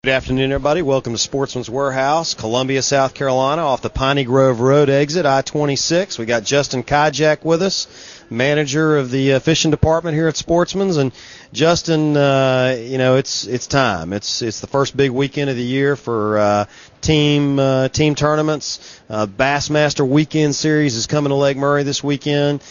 Good afternoon, everybody. Welcome to Sportsman's Warehouse, Columbia, South Carolina, off the Piney Grove Road exit, I-26. We got Justin Kijak with us, manager of the fishing department here at Sportsman's. And Justin, it's time. It's the first big weekend of the year for team tournaments. Bassmaster weekend series is coming to Lake Murray this weekend.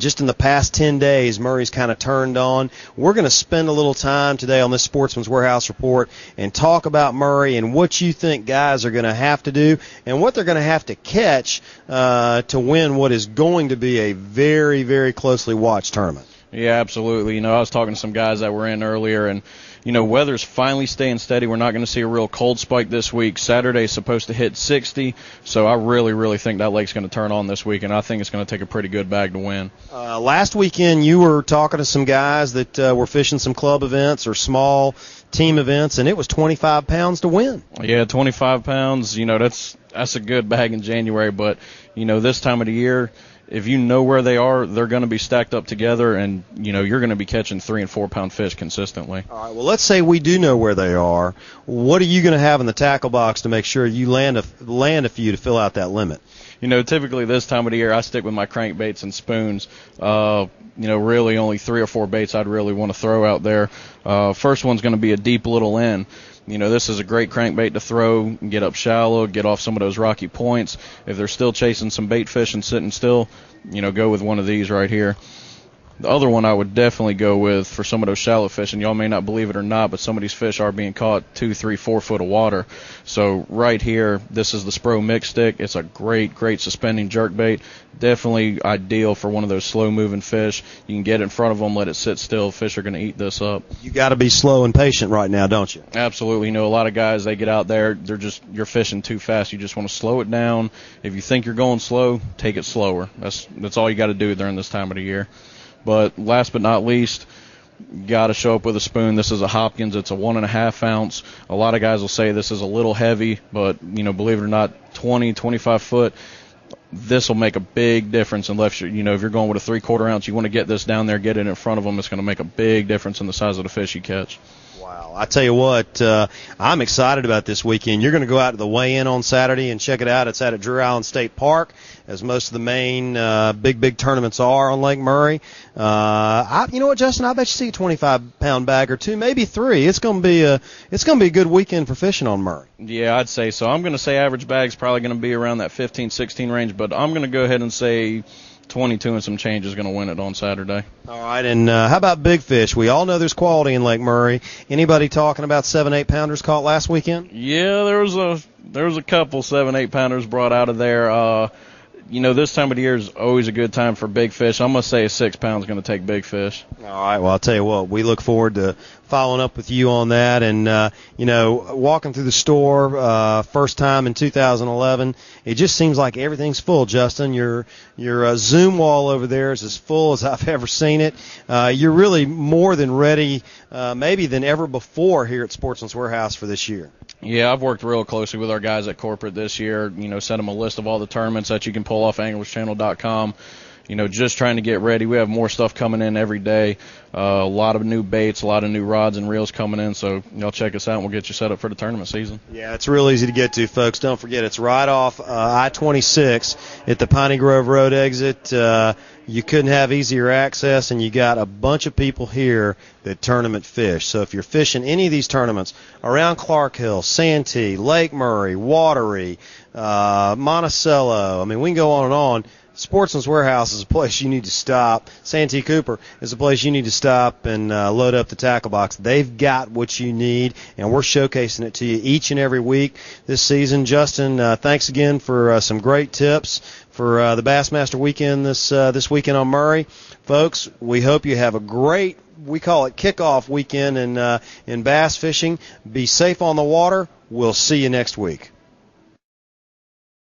Just in the past 10 days, Murray's kind of turned on. We're going to spend a little time today on this Sportsman's Warehouse report and talk about Murray and what you think guys are going to have to do and what they're going to have to catch to win what is going to be a very, very closely watched tournament. Yeah, absolutely. I was talking to some guys that were in earlier, and weather's finally staying steady. We're not going to see a real cold spike this week. Saturday's supposed to hit 60, so I really, really think that lake's going to turn on this week, and I think it's going to take a pretty good bag to win. Last weekend you were talking to some guys that were fishing some club events or small team events, and it was 25 pounds to win. Yeah, 25 pounds, that's a good bag in January, but, this time of the year, if you know where they are, they're going to be stacked up together, and, you're going to be catching 3 and 4 pound fish consistently. All right, well, let's say we do know where they are. What are you going to have in the tackle box to make sure you land a few to fill out that limit? Typically this time of the year I stick with my crankbaits and spoons. Really only 3 or 4 baits I'd really want to throw out there. First one's going to be a deep little end. This is a great crankbait to throw, get up shallow, get off some of those rocky points. If they're still chasing some bait fish and sitting still, go with one of these right here. The other one I would definitely go with for some of those shallow fish, and y'all may not believe it or not, but some of these fish are being caught 2, 3, 4 foot of water. So right here, this is the Spro Mix Stick. It's a great suspending jerk bait. Definitely ideal for one of those slow-moving fish. You can get in front of them, let it sit still. Fish are going to eat this up. You got to be slow and patient right now, don't you? Absolutely. A lot of guys, they get out there, you're fishing too fast. You just want to slow it down. If you think you're going slow, take it slower. That's all you got to do during this time of the year. But last but not least, got to show up with a spoon. This is a Hopkins. It's a 1.5 ounce. A lot of guys will say this is a little heavy, but, believe it or not, 20, 25 foot, this will make a big difference unless if you're going with a 3/4 ounce, you want to get this down there, get it in front of them. It's going to make a big difference in the size of the fish you catch. Wow. I tell you what, I'm excited about this weekend. You're going to go out to the weigh-in on Saturday and check it out. It's out at Drew Allen State Park, as most of the main big tournaments are on Lake Murray. You know what, Justin? I bet you see a 25-pound bag or two, maybe 3. It's going to be a good weekend for fishing on Murray. Yeah, I'd say so. I'm going to say average bag's probably going to be around that 15, 16 range, but I'm going to go ahead and say 22 and some change is going to win it on Saturday. All right, and how about big fish? We all know there's quality in Lake Murray. Anybody talking about 7, 8 pounders caught last weekend? Yeah, there was a couple 7, 8 pounders brought out of there. This time of the year is always a good time for big fish. I'm going to say a 6 pound is going to take big fish. All right, well, I'll tell you what, we look forward to following up with you on that. And, walking through the store, first time in 2011, it just seems like everything's full, Justin. Your Zoom wall over there is as full as I've ever seen it. You're really more than ready, maybe than ever before here at Sportsman's Warehouse for this year. Yeah, I've worked real closely with our guys at corporate this year, sent them a list of all the tournaments that you can pull off anglerschannel.com. Just trying to get ready. We have more stuff coming in every day. A lot of new baits, a lot of new rods and reels coming in. So y'all check us out and we'll get you set up for the tournament season. Yeah, it's real easy to get to, folks. Don't forget, it's right off I-26 at the Piney Grove Road exit. You couldn't have easier access, and you got a bunch of people here that tournament fish. So if you're fishing any of these tournaments around Clark Hill, Santee, Lake Murray, Watery, Monticello, we can go on and on. Sportsman's Warehouse is a place you need to stop. Santee Cooper is a place you need to stop and load up the tackle box. They've got what you need, and we're showcasing it to you each and every week this season. Justin, thanks again for some great tips for the Bassmaster weekend this weekend on Murray. Folks, we hope you have a great, we call it kickoff weekend in bass fishing. Be safe on the water. We'll see you next week.